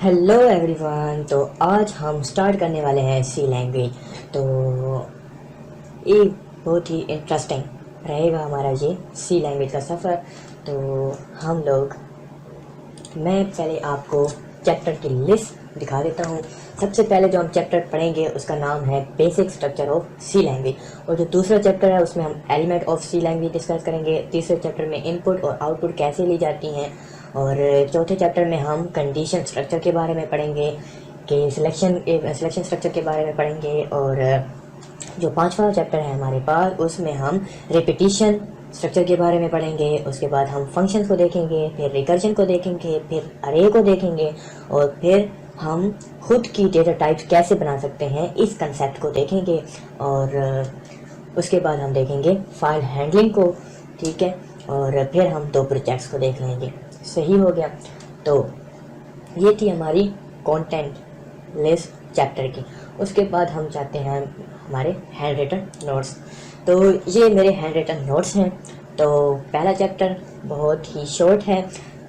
Hello everyone. तो आज हम स्टार्ट करने वाले हैं सी लैंग्वेज। तो ये बहुत ही इंटरेस्टिंग रहेगा हमारा ये सी लैंग्वेज का सफ़र। तो हम लोग मैं पहले आपको चैप्टर की लिस्ट दिखा देता हूँ। सबसे पहले जो हम चैप्टर पढ़ेंगे उसका नाम है basic structure of C language, और जो दूसरा चैप्टर है उसमें हम element of C language discuss करेंगे। तीसरे चैप्टर में इनपुट और आउटपुट कैसे ली जाती हैं, और चौथे चैप्टर में हम कंडीशन स्ट्रक्चर के बारे में पढ़ेंगे कि सिलेक्शन स्ट्रक्चर के बारे में पढ़ेंगे। और जो पांचवा चैप्टर है हमारे पास उसमें हम रिपीटिशन स्ट्रक्चर के बारे में पढ़ेंगे। उसके बाद हम फंक्शंस को देखेंगे, फिर रिकर्जन को देखेंगे, फिर अरे को देखेंगे, और फिर हम खुद की डेटा टाइप्स कैसे बना सकते हैं इस कंसेप्ट को देखेंगे। और उसके बाद हम देखेंगे फाइल हैंडलिंग को, ठीक है। और फिर हम दो प्रोजेक्ट्स को देख लेंगे। सही हो गया। तो ये थी हमारी कंटेंट लिस्ट चैप्टर की। उसके बाद हम चाहते हैं हमारे हैंड रिटन नोट्स। तो ये मेरे हैंड रिटन नोट्स हैं। तो पहला चैप्टर बहुत ही शॉर्ट है,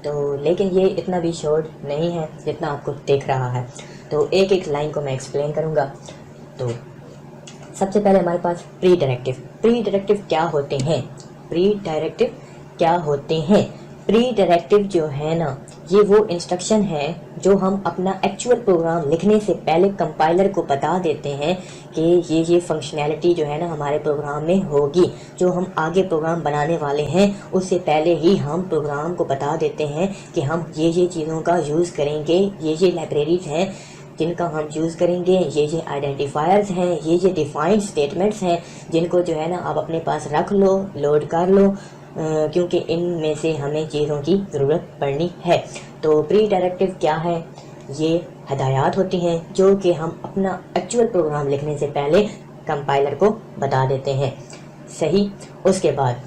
तो लेकिन ये इतना भी शॉर्ट नहीं है जितना आपको दिख रहा है। तो एक एक लाइन को मैं एक्सप्लेन करूँगा। तो सबसे पहले हमारे पास प्री डायरेक्टिव क्या होते हैं। प्री डायरेक्टिव क्या होते हैं? प्री डायरेक्टिव जो है ना, ये वो इंस्ट्रक्शन है जो हम अपना एक्चुअल प्रोग्राम लिखने से पहले कंपाइलर को बता देते हैं कि ये फंक्शनैलिटी जो है ना हमारे प्रोग्राम में होगी। जो हम आगे प्रोग्राम बनाने वाले हैं उससे पहले ही हम प्रोग्राम को बता देते हैं कि हम ये चीज़ों का यूज़ करेंगे, ये लाइब्रेरीज हैं जिनका हम यूज़ करेंगे, ये आइडेंटिफायर्स हैं, ये डिफाइंड स्टेटमेंट्स हैं जिनको जो है ना आप अपने पास रख लो, लोड कर लो, क्योंकि इनमें से हमें चीज़ों की ज़रूरत पड़नी है। तो प्री डायरेक्टिव क्या है? ये हदायत होती हैं जो कि हम अपना एक्चुअल प्रोग्राम लिखने से पहले कंपाइलर को बता देते हैं। सही। उसके बाद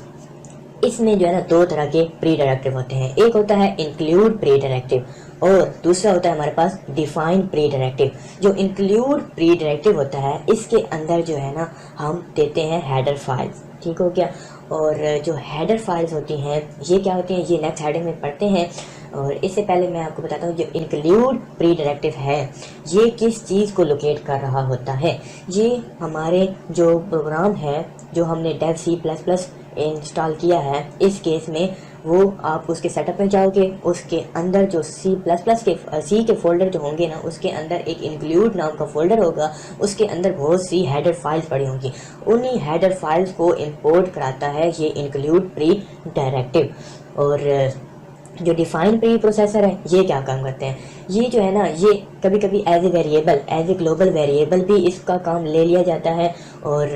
इसमें जो है ना दो तरह के प्री डायरेक्टिव होते हैं। एक होता है इंक्लूड प्री डायरेक्टिव और दूसरा होता है हमारे पास डिफाइन प्री डायरेक्टिव। जो इंक्लूड प्री डायरेक्टिव होता है इसके अंदर जो है ना हम देते हैं हेडर फाइल्स। ठीक हो गया। और जो हेडर फाइल्स होती हैं ये क्या होती हैं, ये नेक्स्ट हेडिंग में पढ़ते हैं। और इससे पहले मैं आपको बताता हूँ जो इंक्लूड प्री डायरेक्टिव है ये किस चीज़ को लोकेट कर रहा होता है। ये हमारे जो प्रोग्राम है जो हमने डेव C++ इंस्टॉल किया है, इस केस में वो आप उसके सेटअप में जाओगे, उसके अंदर जो सी के फोल्डर जो होंगे ना उसके अंदर एक इंक्लूड नाम का फोल्डर होगा, उसके अंदर बहुत सी हेडर फाइल्स पड़ी होंगी। उन्हीं हेडर फाइल्स को इंपोर्ट कराता है ये इंक्लूड प्री डायरेक्टिव। और जो डिफाइन प्री प्रोसेसर है ये क्या काम करते हैं, ये जो है ना ये कभी कभी एज ए ग्लोबल वेरिएबल भी इसका काम ले लिया जाता है। और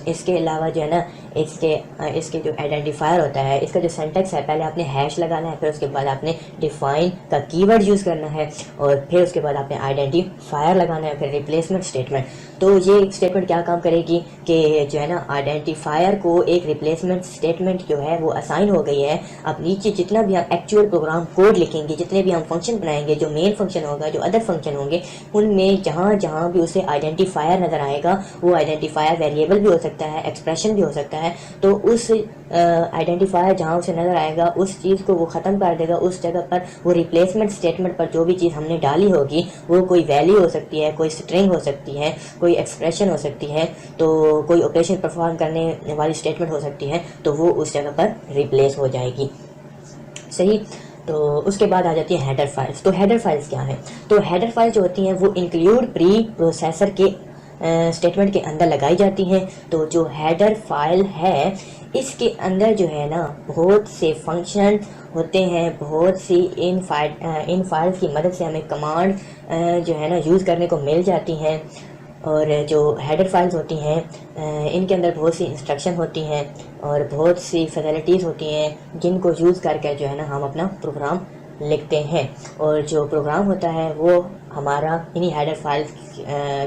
इसके अलावा जो है ना इसके जो आइडेंटिफायर होता है, इसका जो सिंटैक्स है, पहले आपने हैश लगाना है, फिर उसके बाद आपने डिफाइन का कीवर्ड यूज़ करना है, और फिर उसके बाद आपने आइडेंटिफायर लगाना है, फिर रिप्लेसमेंट स्टेटमेंट। तो ये स्टेटमेंट क्या काम करेगी कि जो है ना आइडेंटिफायर को एक रिप्लेसमेंट स्टेटमेंट जो है वो असाइन हो गई है। अब नीचे जितना भी हम एक्चुअल प्रोग्राम कोड लिखेंगे, जितने भी हम फंक्शन बनाएंगे, जो मेन फंक्शन होगा, जो अदर फंक्शन होंगे, उनमें जहाँ जहाँ भी उसे आइडेंटिफायर नज़र आएगा, वो आइडेंटिफायर वेरिएबल भी हो सकता है, एक्सप्रेशन भी हो सकता है। तो उस आइडेंटिफायर जहाँ उसे नज़र आएगा उस चीज़ को वो ख़त्म कर देगा। उस जगह पर वो रिप्लेसमेंट स्टेटमेंट पर जो भी चीज़ हमने डाली होगी वो कोई वैल्यू हो सकती है, कोई स्ट्रिंग हो सकती है, कोई एक्सप्रेशन हो सकती है, तो कोई ऑपरेशन परफॉर्म करने वाली स्टेटमेंट हो सकती है, तो वो उस जगह पर रिप्लेस हो जाएगी। सही। तो उसके बाद आ जाती है हेडर फाइल्स। तो हेडर फाइल्स क्या है? तो हेडर फाइल जो होती हैं वो इंक्लूड प्री प्रोसेसर के स्टेटमेंट के अंदर लगाई जाती हैं। तो जो हेडर फाइल है इसके अंदर जो है ना बहुत से फंक्शन होते हैं, बहुत सी इन फाइल्स की मदद से हमें कमांड जो है ना यूज़ करने को मिल जाती हैं। और जो हेडर फाइल्स होती हैं इनके अंदर बहुत सी इंस्ट्रक्शन होती हैं और बहुत सी फैसिलिटीज़ होती हैं जिनको यूज़ करके जो है ना हम अपना प्रोग्राम लिखते हैं। और जो प्रोग्राम होता है वो हमारा इन्हीं हेडर फाइल्स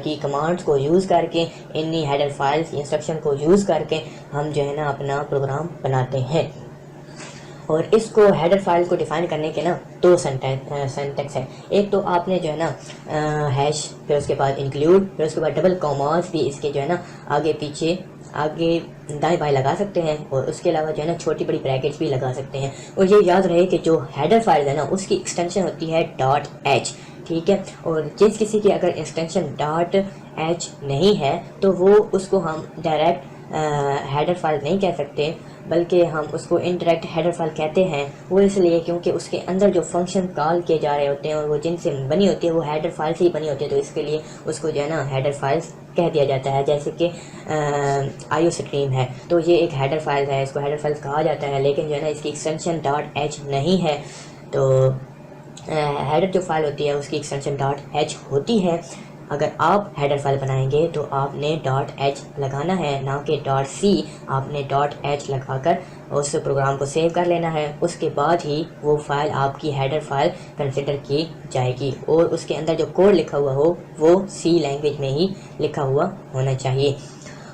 की कमांड्स को यूज़ करके, इन्हीं हेडर फाइल्स इंस्ट्रक्शन को यूज़ करके हम जो है ना अपना प्रोग्राम बनाते हैं। और इसको हेडर फाइल को डिफाइन करने के ना दो सिंटैक्स है। एक तो आपने जो है ना हैश, फिर उसके बाद इंक्लूड, फिर उसके बाद डबल कॉमास भी इसके जो है ना आगे पीछे, आगे दाएं बाएं लगा सकते हैं, और उसके अलावा जो है ना छोटी बड़ी ब्रैकेट्स भी लगा सकते हैं। और ये याद रहे कि जो हेडर फाइल है ना उसकी एक्सटेंशन होती है .h। ठीक है। और जिस किसी की अगर एक्सटेंशन डॉट एच नहीं है तो वो उसको हम डायरेक्ट हेडर फाइल नहीं कह सकते, बल्कि हम उसको इनडायरेक्ट हेडर फाइल कहते हैं। वो इसलिए क्योंकि उसके अंदर जो फंक्शन कॉल किए जा रहे होते हैं और वो जिनसे बनी होती है वो हेडर फाइल से ही बनी होती है, तो इसके लिए उसको जो है ना हेडर फाइल्स कह दिया जाता है। जैसे कि आईओ स्ट्रीम है तो ये एक हेडर फाइल है, इसको हेडर फाइल्स कहा जाता है, लेकिन जो है ना इसकी एक्सटेंशन डॉट एच नहीं है। तो हेडर जो फाइल होती है उसकी एक्सटेंशन डॉट एच होती है। अगर आप हेडर फाइल बनाएंगे तो आपने डॉट एच लगाना है, ना कि डॉट सी। आपने डॉट एच लगाकर उस प्रोग्राम को सेव कर लेना है, उसके बाद ही वो फाइल आपकी हेडर फाइल कंसिडर की जाएगी। और उसके अंदर जो कोड लिखा हुआ हो वो सी लैंग्वेज में ही लिखा हुआ होना चाहिए।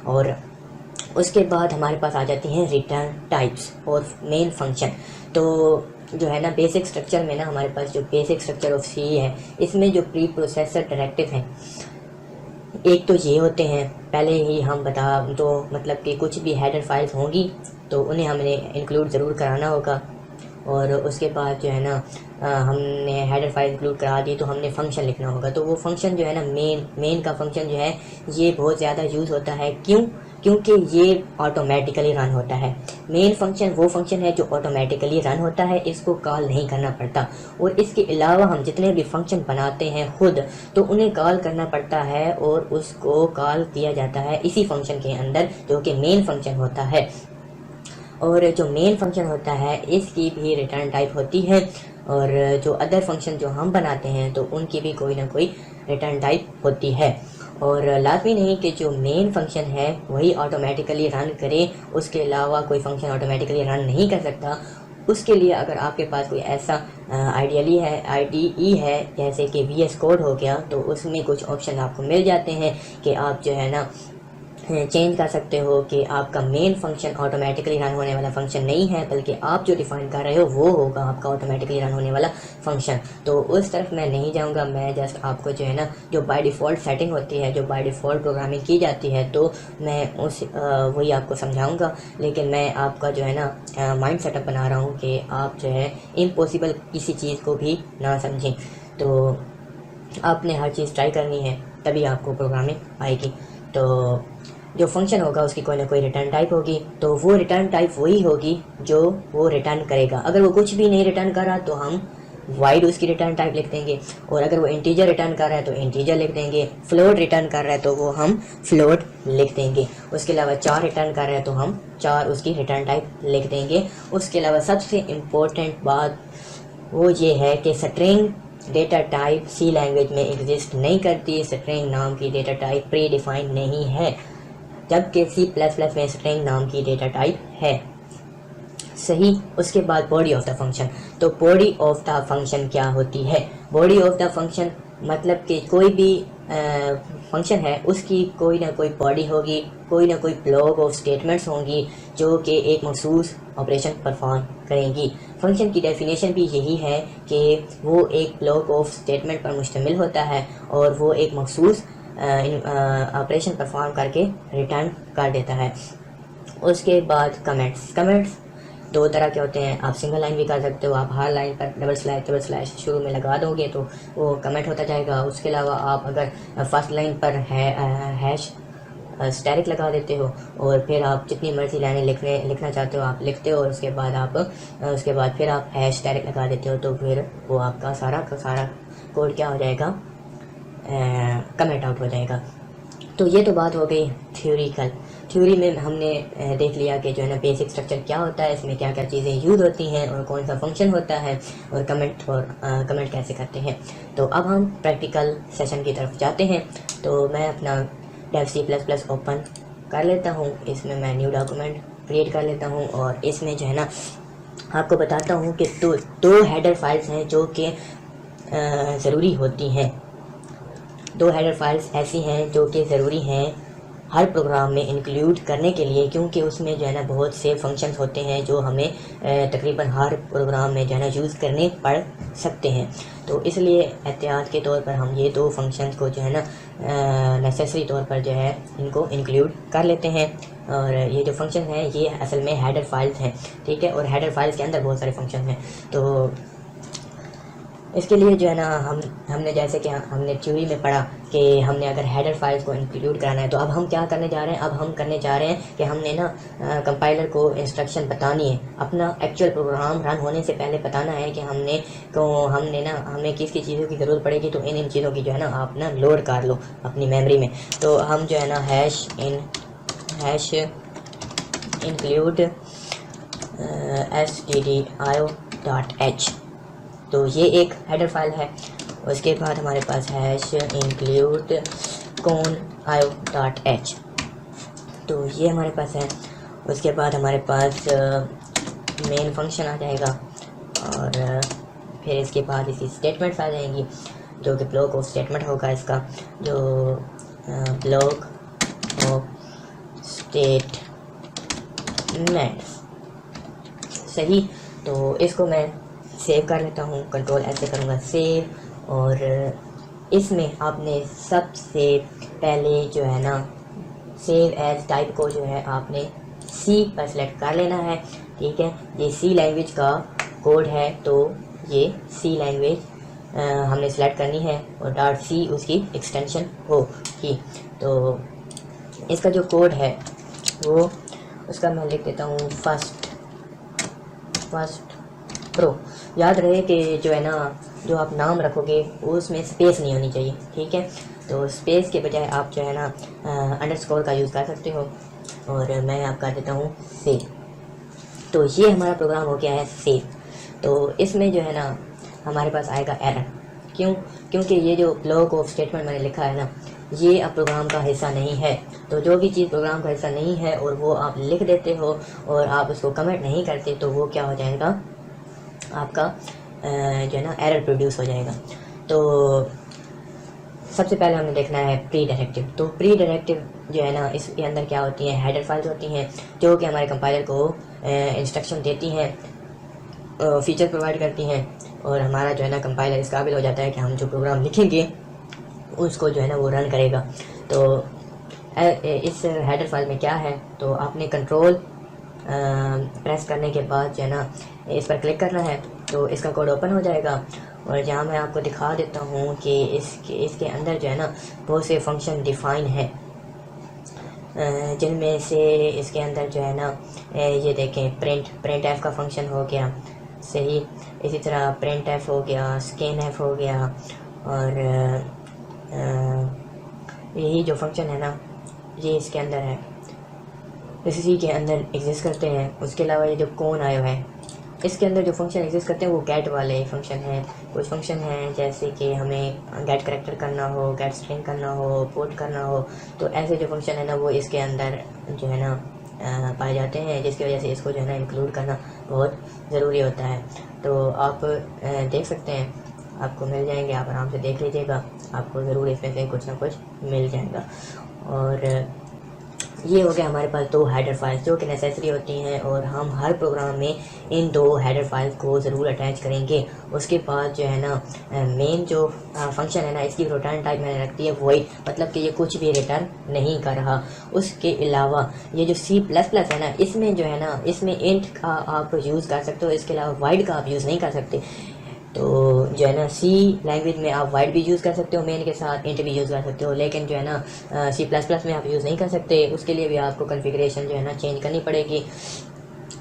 और उसके बाद हमारे पास आ जाती हैं रिटर्न टाइप्स और मेन फंक्शन। तो जो है ना बेसिक स्ट्रक्चर में ना हमारे पास जो बेसिक स्ट्रक्चर ऑफ सी है, इसमें जो प्री प्रोसेसर डायरेक्टिव हैं एक तो ये होते हैं, पहले ही हम बता तो मतलब कि कुछ भी हेडर फाइल्स होंगी तो उन्हें हमने इंक्लूड ज़रूर कराना होगा। और उसके बाद जो है ना हमने हेडर फाइल इंक्लूड करा दी तो हमने फंक्शन लिखना होगा। तो वो फंक्शन जो है ना मेन का फंक्शन जो है ये बहुत ज़्यादा यूज़ होता है। क्योंकि ये ऑटोमेटिकली रन होता है। मेन फंक्शन वो फंक्शन है जो ऑटोमेटिकली रन होता है, इसको कॉल नहीं करना पड़ता। और इसके अलावा हम जितने भी फंक्शन बनाते हैं खुद, तो उन्हें कॉल करना पड़ता है और उसको कॉल किया जाता है इसी फंक्शन के अंदर जो कि मेन फंक्शन होता है। और जो मेन फंक्शन होता है इसकी भी रिटर्न टाइप होती है, और जो अदर फंक्शन जो हम बनाते हैं तो उनकी भी कोई ना कोई रिटर्न टाइप होती है। और लाजमी नहीं कि जो मेन फंक्शन है वही ऑटोमेटिकली रन करे, उसके अलावा कोई फंक्शन ऑटोमेटिकली रन नहीं कर सकता। उसके लिए अगर आपके पास कोई ऐसा आईडीई है जैसे कि वीएस कोड हो गया, तो उसमें कुछ ऑप्शन आपको मिल जाते हैं कि आप जो है ना चेंज कर सकते हो कि आपका मेन फंक्शन ऑटोमेटिकली रन होने वाला फंक्शन नहीं है, बल्कि आप जो डिफाइन कर रहे हो वो होगा आपका ऑटोमेटिकली रन होने वाला फंक्शन। तो उस तरफ मैं नहीं जाऊंगा, मैं जस्ट आपको जो है ना जो बाय डिफ़ॉल्ट सेटिंग होती है, जो बाय डिफ़ॉल्ट प्रोग्रामिंग की जाती है, तो मैं उस वही आपको समझाऊंगा। लेकिन मैं आपका जो है ना माइंड सेटअप बना रहा हूँ कि आप जो है इम्पॉसिबल किसी चीज़ को भी ना समझें। तो आपने हर चीज़ ट्राई करनी है तभी आपको प्रोग्रामिंग आएगी। तो जो फंक्शन होगा उसकी कोई ना कोई रिटर्न टाइप होगी, तो वो रिटर्न टाइप वही होगी जो वो रिटर्न करेगा। अगर वो कुछ भी नहीं रिटर्न कर रहा तो हम वाइड उसकी रिटर्न टाइप लिख देंगे, और अगर वो इंटीजर रिटर्न कर रहा है तो इंटीजर लिख देंगे, फ्लोट रिटर्न कर रहा है तो वो हम फ्लोट लिख देंगे। उसके अलावा 4 रिटर्न कर रहा है तो हम 4 उसकी रिटर्न टाइप लिख देंगे। उसके अलावा सबसे इम्पोर्टेंट बात वो ये है कि string data type C language में एग्जिस्ट नहीं करती। स्ट्रिंग नाम की डेटा टाइप प्री डिफाइंड नहीं है, जबकि C++ में स्ट्रिंग नाम की डेटा टाइप है। सही। उसके बाद बॉडी ऑफ द फंक्शन। तो बॉडी ऑफ द फंक्शन क्या होती है? बॉडी ऑफ द फंक्शन मतलब कि कोई भी फंक्शन है उसकी कोई ना कोई बॉडी होगी, कोई ना कोई ब्लॉक ऑफ स्टेटमेंट्स होंगी जो कि एक मखसूस ऑपरेशन परफॉर्म करेंगी। फंक्शन की डेफिनेशन भी यही है कि वो एक ब्लॉक ऑफ स्टेटमेंट पर मुश्तमिल होता है और वो एक मखसूस ऑपरेशन परफॉर्म करके रिटर्न कर देता है। उसके बाद कमेंट्स 2 तरह के होते हैं। आप सिंगल लाइन भी कर सकते हो, आप हर लाइन पर डबल स्लैश शुरू में लगा दोगे तो वो कमेंट होता जाएगा। उसके अलावा आप अगर फर्स्ट लाइन पर हैश स्टैरिक लगा देते हो और फिर आप जितनी मर्जी लाइनें लिखना चाहते हो आप लिखते हो, और उसके बाद फिर आप हैश स्टैरिक लगा देते हो, तो फिर वो आपका सारा का सारा कोड क्या हो जाएगा, कमेंट आउट हो जाएगा। तो ये तो बात हो गई थ्योरी में हमने देख लिया कि जो है ना बेसिक स्ट्रक्चर क्या होता है, इसमें क्या क्या चीज़ें यूज़ होती हैं और कौन सा फंक्शन होता है और कमेंट कैसे करते हैं। तो अब हम प्रैक्टिकल सेशन की तरफ जाते हैं। तो मैं अपना डेव C++ ओपन कर लेता हूँ, इसमें मैं न्यू डॉक्यूमेंट क्रिएट कर लेता हूँ और इसमें जो है ना आपको बताता हूँ कि दो हेडर फाइल्स हैं जो कि ज़रूरी होती हैं। 2 हेडर फाइल्स ऐसी हैं जो कि ज़रूरी हैं हर प्रोग्राम में इंक्लूड करने के लिए, क्योंकि उसमें जो है ना बहुत से फंक्शंस होते हैं जो हमें तकरीबन हर प्रोग्राम में जो है ना यूज़ करने पड़ सकते हैं। तो इसलिए एहतियात के तौर पर हम ये 2 फंक्शंस को जो है ना नेसेसरी तौर पर जो है इनको इंक्लूड कर लेते हैं। और ये जो फंक्शन हैं ये असल में हेडर फाइल्स हैं, ठीक है। और हेडर फाइल्स के अंदर बहुत सारे फंक्शन हैं। तो इसके लिए जो है ना हमने जैसे कि हमने थ्योरी में पढ़ा कि हमने अगर हेडर फाइल्स को इंक्लूड कराना है, तो अब हम क्या करने जा रहे हैं, अब हम करने जा रहे हैं कि हमने ना कंपाइलर को इंस्ट्रक्शन बतानी है। अपना एक्चुअल प्रोग्राम रन होने से पहले बताना है कि हमने ना हमें किस किस चीज़ों की ज़रूरत पड़ेगी, तो इन चीज़ों की जो है ना आप ना लोड कर लो अपनी मेमोरी में। तो हम जो है ना हैश इंक्लूड stdio.h, तो ये एक हेडर फाइल है। उसके बाद हमारे पास हैश इंक्लूड conio.h, तो ये हमारे पास है। उसके बाद हमारे पास मेन फंक्शन आ जाएगा, और फिर इसके बाद इसी स्टेटमेंट्स आ जाएंगी, जो कि ब्लॉक ऑफ स्टेटमेंट होगा इसका, जो ब्लॉक ऑफ स्टेटमेंट्स। सही, तो इसको मैं सेव कर लेता हूँ, कंट्रोल ऐसे करूँगा सेव, और इसमें आपने सबसे पहले जो है ना सेव एज टाइप को जो है आपने सी पर सेलेक्ट कर लेना है। ठीक है, ये सी लैंग्वेज का कोड है, तो ये सी लैंग्वेज हमने सेलेक्ट करनी है, और .c उसकी एक्सटेंशन होगी। तो इसका जो कोड है वो उसका मैं लिख देता हूँ फर्स्ट प्रो। याद रहे कि जो है ना जो आप नाम रखोगे उसमें स्पेस नहीं होनी चाहिए। ठीक है, तो स्पेस के बजाय आप जो है ना अंडरस्कोर का यूज़ कर सकते हो, और मैं आप कर देता हूँ सेव। तो ये हमारा प्रोग्राम हो गया है सेव। तो इसमें जो है ना हमारे पास आएगा एरर, क्योंकि ये जो ब्लॉक ऑफ स्टेटमेंट मैंने लिखा है ना, ये अब प्रोग्राम का हिस्सा नहीं है। तो जो भी चीज़ प्रोग्राम का हिस्सा नहीं है और वो आप लिख देते हो और आप उसको कमेंट नहीं करते, तो वो क्या हो जाएगा, आपका जो है ना एरर प्रोड्यूस हो जाएगा। तो सबसे पहले हमें देखना है प्री डायरेक्टिव। तो प्री डायरेक्टिव जो है ना इसके अंदर क्या होती हैं, हेडर फाइल्स होती हैं, जो कि हमारे कंपाइलर को इंस्ट्रक्शन देती हैं, फीचर प्रोवाइड करती हैं, और हमारा जो है ना कंपाइलर इस काबिल हो जाता है कि हम जो प्रोग्राम लिखेंगे उसको जो है ना वो रन करेगा। तो इस हेडर फाइल में क्या है, तो आपने कंट्रोल प्रेस करने के बाद जो है ना इस पर क्लिक करना है, तो इसका कोड ओपन हो जाएगा। और यहाँ मैं आपको दिखा देता हूँ कि इसके अंदर जो है ना बहुत से फंक्शन डिफ़ाइन है, जिनमें से इसके अंदर जो है ना ये देखें, प्रिंट एफ का फंक्शन हो गया, सही, इसी तरह प्रिंट एफ हो गया, स्कैन एफ हो गया, और यही जो फंक्शन है ना ये इसके अंदर है, इसी के अंदर एग्जिस्ट करते हैं। उसके अलावा ये जो कौन आयो है, इसके अंदर जो फंक्शन एग्जिस्ट करते हैं वो गेट वाले फंक्शन हैं। कुछ फंक्शन हैं जैसे कि हमें गेट करेक्टर करना हो, गेट स्ट्रिंग करना हो, पोर्ट करना हो, तो ऐसे जो फंक्शन है ना वो इसके अंदर जो है ना पाए जाते हैं, जिसकी वजह से इसको जो है ना इंक्लूड करना बहुत ज़रूरी होता है। तो आप देख सकते हैं, आपको मिल जाएंगे, आप आराम से देख लीजिएगा, आपको ज़रूर इसमें से कुछ ना कुछ मिल जाएगा। और ये हो गया हमारे पास दो हेडर फाइल्स जो कि नेसेसरी होती हैं, और हम हर प्रोग्राम में इन दो हेडर फाइल्स को ज़रूर अटैच करेंगे। उसके बाद जो है ना मेन जो फंक्शन है ना, इसकी रिटर्न टाइप मैंने रख दी है वॉइड, मतलब कि ये कुछ भी रिटर्न नहीं कर रहा। उसके अलावा ये जो C++ है ना, इसमें जो है ना इसमें इंट का आप यूज़ कर सकते हो, इसके अलावा वाइड का आप यूज़ नहीं कर सकते। तो जो है ना सी लैंग्वेज में आप वाइड भी यूज़ कर सकते हो, मेन के साथ इंट भी यूज़ कर सकते हो, लेकिन जो है ना C++ में आप यूज़ नहीं कर सकते। उसके लिए भी आपको कॉन्फ़िगरेशन जो है ना चेंज करनी पड़ेगी,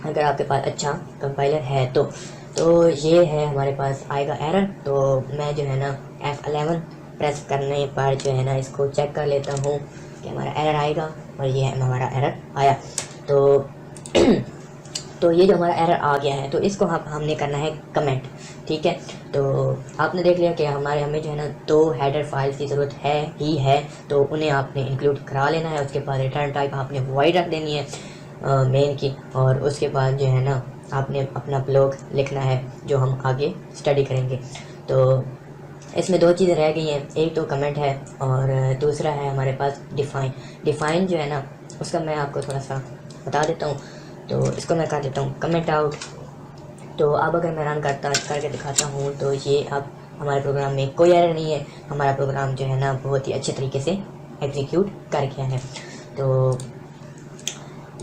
अगर आपके पास अच्छा कंपाइलर है तो ये है हमारे पास आएगा एरर। तो मैं जो है ना F11 प्रेस करने पर जो है ना इसको चेक कर लेता हूँ कि हमारा एरर आएगा, और ये है हमारा एरर आया। तो ये जो हमारा एरर आ गया है, तो इसको हमने करना है कमेंट। ठीक है, तो आपने देख लिया कि हमें जो है ना दो हेडर फाइल्स की ज़रूरत है, तो उन्हें आपने इंक्लूड करा लेना है। उसके बाद रिटर्न टाइप आपने वॉइड रख देनी है मेन की, और उसके बाद जो है ना आपने अपना ब्लॉग लिखना है जो हम आगे स्टडी करेंगे। तो इसमें दो चीज़ें रह गई हैं, एक तो कमेंट है और दूसरा है हमारे पास डिफ़ाइन जो है ना उसका मैं आपको थोड़ा सा बता देता हूँ। तो इसको मैं कर देता हूँ कमेंट आउट। तो अब अगर मैं रन करके दिखाता हूँ, तो ये अब हमारे प्रोग्राम में कोई एरर नहीं है, हमारा प्रोग्राम जो है ना बहुत ही अच्छे तरीके से एग्जीक्यूट कर गया है। तो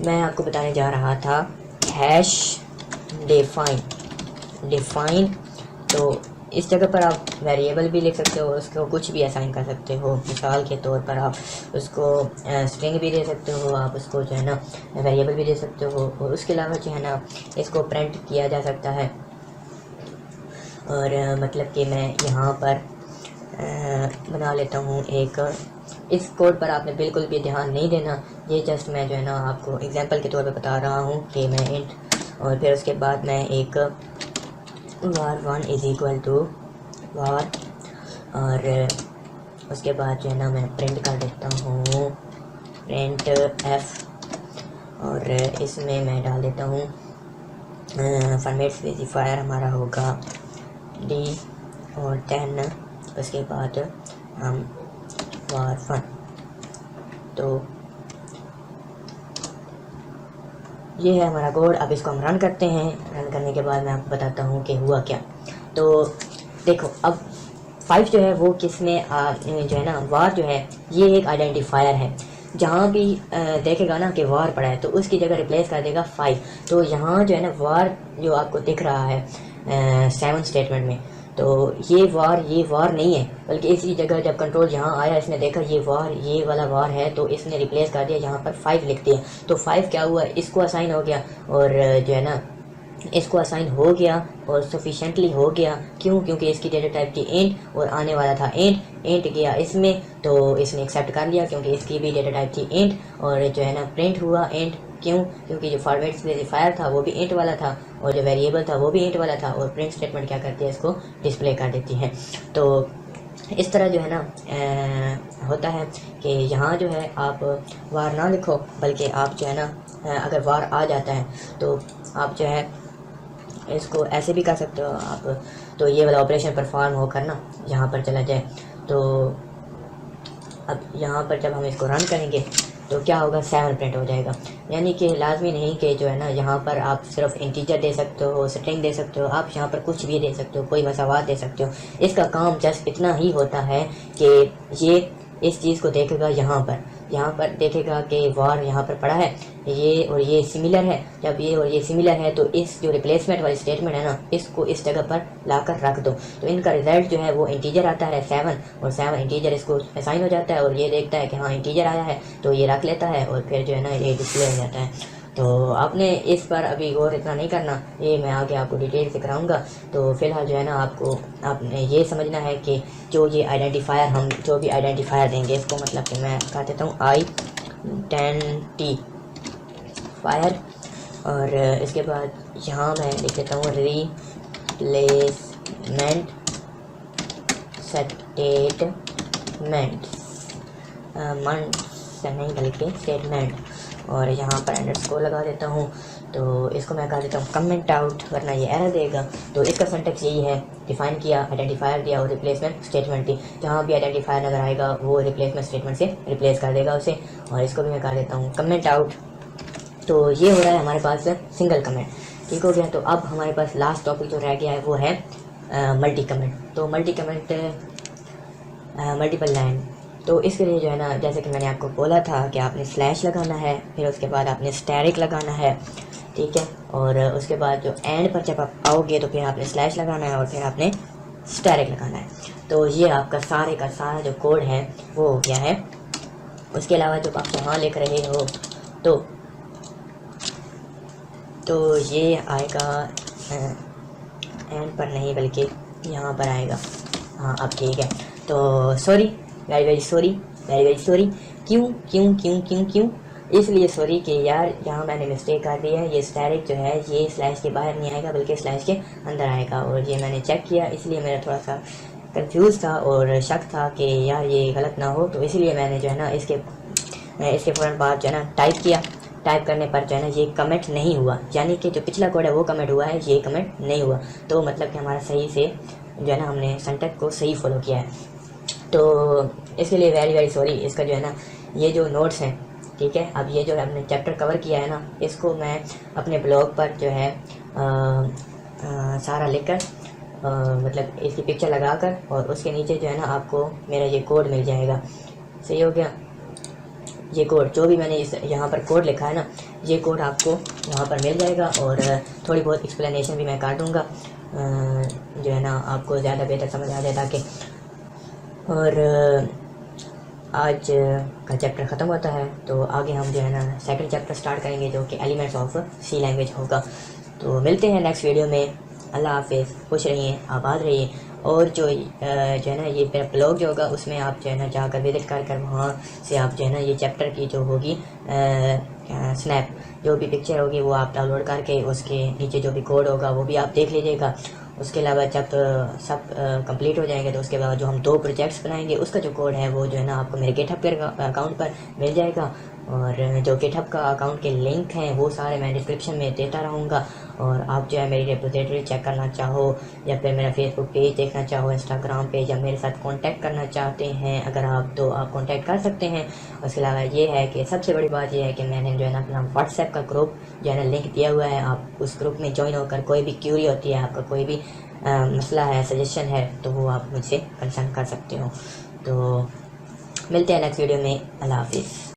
मैं आपको बताने जा रहा था हैश डिफ़ाइन। तो इस जगह पर आप वेरिएबल भी लिख सकते हो, उसको कुछ भी असाइन कर सकते हो। मिसाल के तौर पर आप उसको स्ट्रिंग भी दे सकते हो, आप उसको जो है ना वेरिएबल भी दे सकते हो, और उसके अलावा जो है ना इसको प्रिंट किया जा सकता है। और मतलब कि मैं यहाँ पर बना लेता हूँ एक, इस कोड पर आपने बिल्कुल भी ध्यान नहीं देना, ये जस्ट मैं जो है ना आपको एग्जांपल के तौर पे बता रहा हूँ कि मैं इंट, और फिर उसके बाद मैं एक var1 is equal to var, और उसके बाद जो है ना मैं प्रिंट कर देता हूँ प्रिंट f, और इसमें मैं डाल देता हूँ फॉर्मेट स्पेसिफायर हमारा होगा d, और 10, उसके बाद हम var1। तो ये है हमारा कोड। अब इसको हम रन करते हैं। रन करने के बाद मैं आपको बताता हूँ कि हुआ क्या। तो देखो अब 5 जो है वो किस में जो है ना वार जो है ये एक आइडेंटिफायर है। जहाँ भी देखेगा ना कि वार पड़ा है तो उसकी जगह रिप्लेस कर देगा 5। तो यहाँ जो है ना वार जो आपको दिख रहा है 7 स्टेटमेंट में, तो ये वार नहीं है, बल्कि इसी जगह जब कंट्रोल यहाँ आया इसने देखा ये वाला वार है, तो इसने रिप्लेस कर दिया, यहाँ पर 5 लिख दिया। तो 5 क्या हुआ, इसको असाइन हो गया, और जो है ना इसको असाइन हो गया और सफिशेंटली हो गया। क्यों? क्योंकि इसकी डेटा टाइप थी इंट और आने वाला था इंट गया इसमें, तो इसने एक्सेप्ट कर लिया क्योंकि इसकी भी डेटा टाइप थी इंट, और जो है ना प्रिंट हुआ इंट। क्यों? क्योंकि जो फॉर्मेट स्पेसिफायर था वो भी इंट वाला था, और जो वेरिएबल था वो भी इंट वाला था, और प्रिंट स्टेटमेंट क्या करती है, इसको डिस्प्ले कर देती है। तो इस तरह जो है ना होता है कि यहाँ जो है आप वार ना लिखो, बल्कि आप जो है ना अगर वार आ जाता है तो आप जो है इसको ऐसे भी कर सकते हो आप। तो ये वाला ऑपरेशन परफॉर्म होकर ना यहाँ पर चला जाए, तो अब यहाँ पर जब हम इसको रन करेंगे तो क्या होगा, 7 प्रिंट हो जाएगा। यानी कि लाजमी नहीं कि जो है ना यहाँ पर आप सिर्फ इंटीजर दे सकते हो, स्ट्रिंग दे सकते हो, आप यहाँ पर कुछ भी दे सकते हो, कोई मसावात दे सकते हो। इसका काम जस्ट इतना ही होता है कि ये इस चीज़ को देखेगा, यहाँ पर देखेगा कि वार यहाँ पर पड़ा है, ये और ये सिमिलर है। जब ये और ये सिमिलर है तो इस जो रिप्लेसमेंट वाली स्टेटमेंट है ना, इसको इस जगह पर लाकर रख दो। तो इनका रिजल्ट जो है वो इंटीजर आता है 7, और 7 इंटीजर इसको असाइन हो जाता है, और ये देखता है कि हाँ इंटीजर आया है, तो ये रख लेता है, और फिर जो है ना ये डिस्प्ले हो जाता है। तो आपने इस पर अभी गौर इतना नहीं करना, ये मैं आगे आपको डिटेल से कराऊंगा। तो फिलहाल जो है ना आपने ये समझना है कि जो ये आइडेंटिफायर, हम जो भी आइडेंटिफायर देंगे इसको, मतलब कि मैं कह देता हूँ फायर, और इसके बाद यहाँ मैं लिख देता हूँ रिप्लेसमेंट स्टेटमेंट, मंथ से नहीं बल्कि स्टेटमेंट, और यहाँ पर अंडरस्कोर लगा देता हूँ। तो इसको मैं कह देता हूँ कमेंट आउट, वरना ये एरर देगा। तो इसका सिंटैक्स यही है, डिफाइन किया, आइडेंटिफायर दिया और रिप्लेसमेंट स्टेटमेंट दी। जहाँ भी आइडेंटिफायर नज़र आएगा वो रिप्लेसमेंट स्टेटमेंट से रिप्लेस कर देगा उसे, और इसको भी मैं कह देता हूँ कमेंट आउट। तो ये हो रहा है हमारे पास सिंगल कमेंट, ठीक हो गया। तो अब हमारे पास लास्ट टॉपिक जो रह गया है वो है मल्टी कमेंट। तो मल्टी कमेंट मल्टीपल लाइन, तो इसके लिए जो है ना, जैसे कि मैंने आपको बोला था कि आपने स्लैश लगाना है, फिर उसके बाद आपने स्टैरिक लगाना है, ठीक है, और उसके बाद जो एंड पर जब आप आओगे तो फिर आपने स्लैश लगाना है, और फिर आपने स्टैरिक लगाना है। तो ये आपका सारे का सारा जो कोड है वो हो गया है। उसके अलावा जब आप यहाँ लिख रहे हो तो ये आएगा एंड पर नहीं बल्कि यहाँ पर आएगा। हाँ अब ठीक है। तो सॉरी, वेरी सॉरी। क्यों इसलिए सॉरी कि यार यहाँ मैंने मिस्टेक कर दी है। ये स्टैरिक जो है ये स्लैश के बाहर नहीं आएगा बल्कि स्लैश के अंदर आएगा, और ये मैंने चेक किया, इसलिए मेरा थोड़ा सा कंफ्यूज था और शक था कि यार ये गलत ना हो। तो इसलिए मैंने जो है ना इसके फ़ौरन बाद जो है ना टाइप किया। टाइप करने पर जो है ना ये कमेंट नहीं हुआ, यानी कि जो पिछला कोड है वो कमेंट हुआ है, ये कमेंट नहीं हुआ। तो मतलब कि हमारा सही से जो है ना हमने सिंटैक्स को सही फॉलो किया है। तो इसके लिए वेरी सॉरी। इसका जो है ना ये जो नोट्स हैं, ठीक है, अब ये जो हमने चैप्टर कवर किया है ना, इसको मैं अपने ब्लॉग पर जो है सारा लिखकर मतलब इसकी पिक्चर लगाकर, और उसके नीचे जो है ना आपको मेरा ये कोड मिल जाएगा। सही हो गया। ये कोड जो भी मैंने यहाँ पर कोड लिखा है ना, ये कोड आपको वहाँ पर मिल जाएगा, और थोड़ी बहुत एक्सप्लेनेशन भी मैं कर दूँगा। जो है ना आपको ज़्यादा बेहतर समझ आ जाए ताकि। और आज का चैप्टर ख़त्म होता है तो आगे हम जो है ना सेकंड चैप्टर स्टार्ट करेंगे जो कि एलिमेंट्स ऑफ सी लैंग्वेज होगा। तो मिलते हैं नेक्स्ट वीडियो में। अल्लाह हाफिज़, खुश रहिए, आबाद रहिए। और जो है ना ये मेरा ब्लॉग जो होगा उसमें आप जो है ना जाकर विजिट कर वहाँ से आप जो है ना ये चैप्टर की जो होगी स्नैप जो भी पिक्चर होगी वो आप डाउनलोड करके उसके नीचे जो भी कोड होगा वो भी आप देख लीजिएगा। उसके अलावा जब सब कंप्लीट हो जाएंगे तो उसके बाद जो हम 2 प्रोजेक्ट्स बनाएंगे उसका जो कोड है वो जो है ना आपको मेरे गिटहब के अकाउंट पर मिल जाएगा। और जो गिटहब का अकाउंट के लिंक हैं वो सारे मैं डिस्क्रिप्शन में देता रहूँगा। और आप जो है मेरी रिपोजिटरी चेक करना चाहो या फिर मेरा फेसबुक पेज देखना चाहो, इंस्टाग्राम पेज, या मेरे साथ कांटेक्ट करना चाहते हैं अगर आप तो आप कांटेक्ट कर सकते हैं। उसके अलावा ये है कि सबसे बड़ी बात ये है कि मैंने जो है ना अपना व्हाट्सएप का ग्रुप जो है ना लिंक दिया हुआ है। आप उस ग्रुप में ज्वाइन होकर कोई भी क्यूरी होती है, आपका कोई भी मसला है, सजेशन है तो वो आप मुझसे कंसल्ट कर सकते हो। तो मिलते हैं नेक्स्ट वीडियो में। अल्लाह हाफिज़।